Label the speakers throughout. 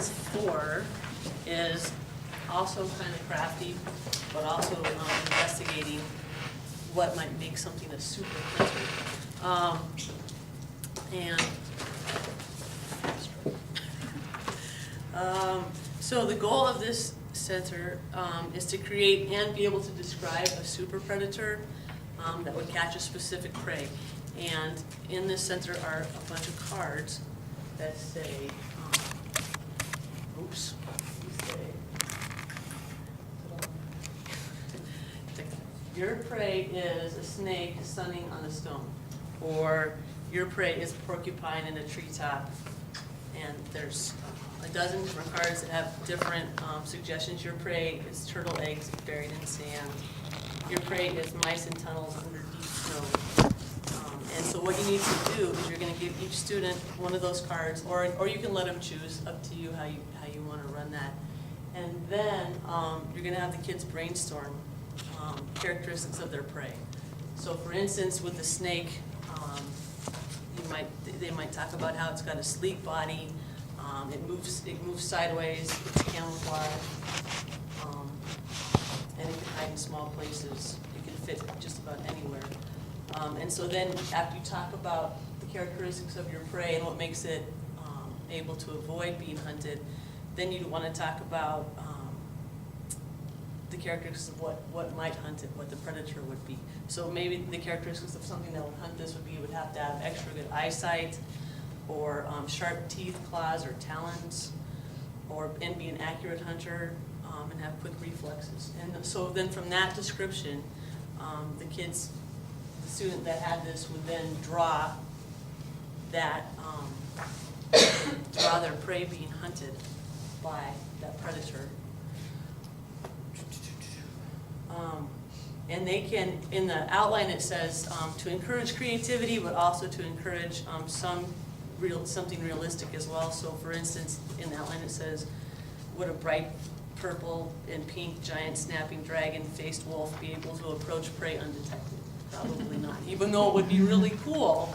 Speaker 1: Center 4 is also kind of crafty, but also investigating what might make something a super printer. So the goal of this center is to create and be able to describe a super predator that would catch a specific prey. And in this center are a bunch of cards that say, your prey is a snake sunning on a stone, or your prey is a porcupine in a treetop. And there's a dozen different cards that have different suggestions. Your prey is turtle eggs buried in sand. Your prey is mice in tunnels under deep snow. And so what you need to do is you're going to give each student one of those cards, or you can let them choose, up to you how you want to run that. And then you're going to have the kids brainstorm characteristics of their prey. So for instance, with the snake, they might talk about how it's got a sleek body, it moves sideways, it's camouflage, and it can hide in small places. It can fit just about anywhere. And so then after you talk about the characteristics of your prey and what makes it able to avoid being hunted, then you'd want to talk about the characteristics of what might hunt it, what the predator would be. So maybe the characteristics of something that would hunt this would be, it would have to have extra good eyesight, or sharp teeth, claws, or talons, and be an accurate hunter, and have quick reflexes. And so then from that description, the student that had this would then draw that, draw their prey being hunted by that predator. And they can, in the outline it says to encourage creativity, but also to encourage something realistic as well. So for instance, in the outline it says, would a bright purple and pink giant snapping dragon-faced wolf be able to approach prey undetected? Probably not. Even though it would be really cool,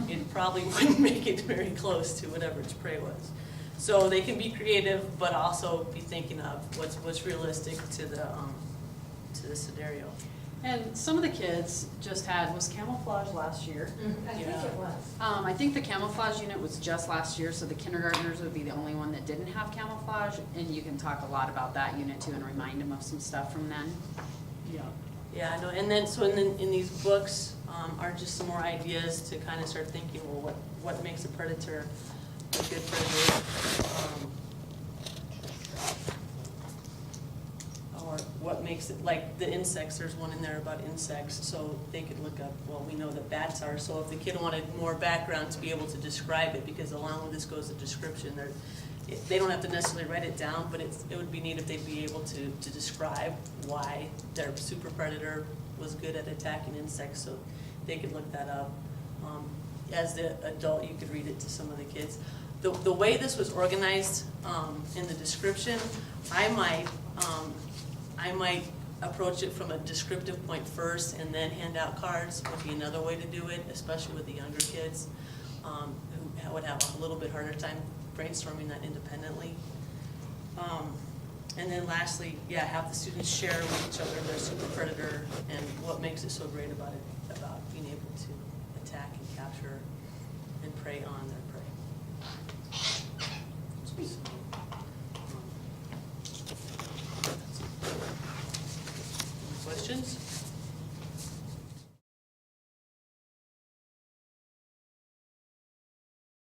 Speaker 1: it probably wouldn't make it very close to whatever its prey was. So they can be creative, but also be thinking of what's realistic to the scenario.
Speaker 2: And some of the kids just was camouflage last year.
Speaker 3: I think it was.
Speaker 2: I think the camouflage unit was just last year, so the kindergartners would be the only one that didn't have camouflage, and you can talk a lot about that unit too and remind them of some stuff from then.
Speaker 1: Yeah, I know. And then so in these books are just some more ideas to kind of start thinking, well, what makes a predator a good predator? Or what makes it, like the insects, there's one in there about insects, so they could look up, well, we know that bats are, so if the kid wanted more background to be able to describe it, because along with this goes a description, they don't have to necessarily write it down, but it would be neat if they'd be able to describe why their super predator was good at attacking insects, so they could look that up. As the adult, you could read it to some of the kids. The way this was organized in the description, I might approach it from a descriptive point first and then hand out cards would be another way to do it, especially with the younger kids who would have a little bit harder time brainstorming that independently. And then lastly, have the students share with each other their super predator and what makes it so great about it, about being able to attack and capture and prey on their prey. Questions?